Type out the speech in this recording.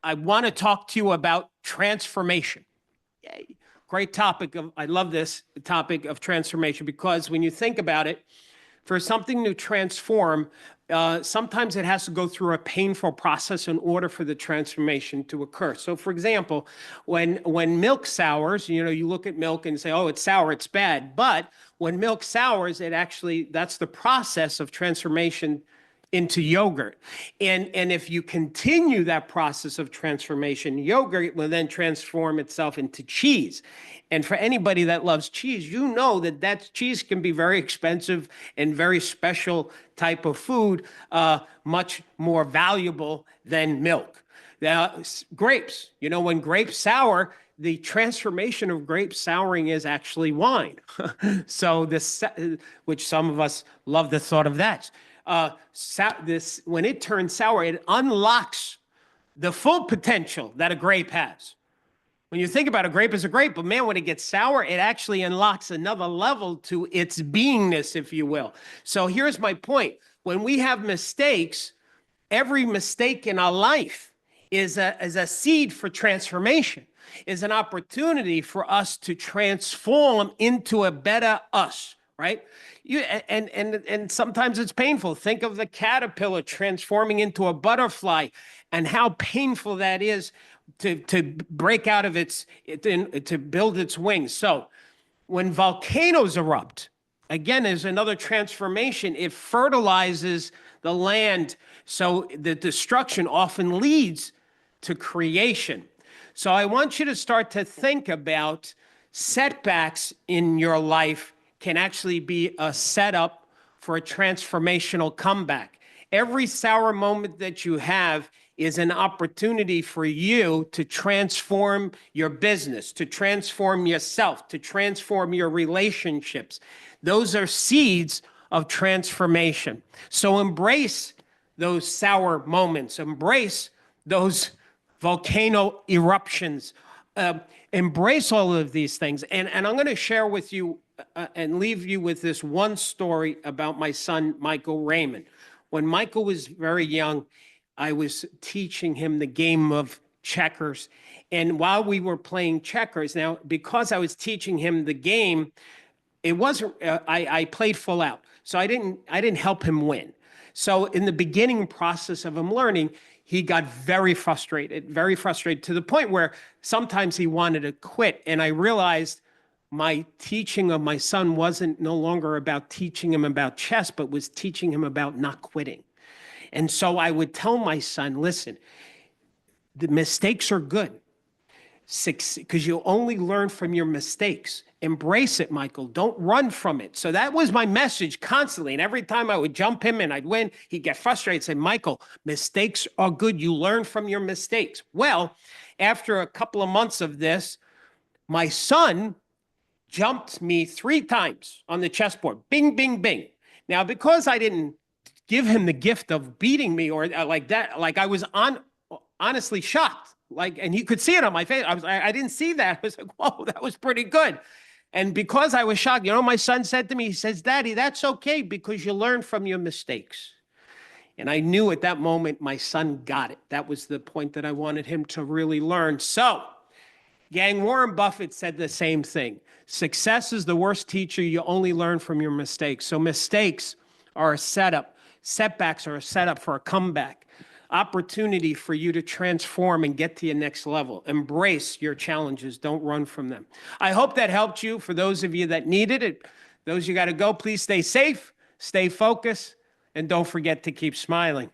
I want to talk to you about transformation. Yay. Great topic. I love this topic of transformation because when you think about it, for something to transform, sometimes it has to go through a painful process in order for the transformation to occur. So, for example, when milk sours, you look at milk and say, "Oh, it's sour, it's bad." But when milk sours, that's the process of transformation into yogurt. And if you continue that process of transformation, yogurt will then transform itself into cheese. And for anybody that loves cheese, you know that cheese can be very expensive and very special type of food, much more valuable than milk. Now, grapes, when grapes sour, the transformation of grape souring is actually wine. So which some of us love the thought of that. When it turns sour, it unlocks the full potential that a grape has. When you think about a grape as a grape, but man, when it gets sour, it actually unlocks another level to its beingness, if you will. So here's my point. When we have mistakes, every mistake in our life is a seed for transformation, is an opportunity for us to transform into a better us, right? And sometimes it's painful. Think of the caterpillar transforming into a butterfly and how painful that is to break out of to build its wings. So when volcanoes erupt, again, there's another transformation. It fertilizes the land. So the destruction often leads to creation. So I want you to start to think about setbacks in your life can actually be a setup for a transformational comeback. Every sour moment that you have is an opportunity for you to transform your business, to transform yourself, to transform your relationships. Those are seeds of transformation. So embrace those sour moments, embrace those volcano eruptions, embrace all of these things. And I'm going to share with you and leave you with this one story about my son, Michael Raymond. When Michael was very young, I was teaching him the game of checkers. And while we were playing checkers, now, because I was teaching him the game, it wasn't, I played full out. So I didn't help him win. So in the beginning process of him learning, he got very frustrated to the point where sometimes he wanted to quit. And I realized my teaching of my son wasn't no longer about teaching him about chess, but was teaching him about not quitting. And so I would tell my son, listen, the mistakes are good because you only learn from your mistakes. Embrace it, Michael. Don't run from it. So that was my message constantly. And every time I would jump him and I'd win, he'd get frustrated, say, Michael, mistakes are good. You learn from your mistakes. Well, after a couple of months of this, my son jumped me 3 times on the chessboard. Bing, bing, bing. Now, because I didn't give him the gift of beating me or like that, like I was honestly shocked. And he could see it on my face. I didn't see that. I was like, whoa, that was pretty good. And because I was shocked, my son said to me, he says, Daddy, that's okay because you learn from your mistakes. And I knew at that moment my son got it. That was the point that I wanted him to really learn. So, gang, Warren Buffett said the same thing. Success is the worst teacher. You only learn from your mistakes. So mistakes are a setup. Setbacks are a setup for a comeback. Opportunity for you to transform and get to your next level. Embrace your challenges. Don't run from them. I hope that helped you. For those of you that needed it, those you got to go, please stay safe, stay focused, and don't forget to keep smiling.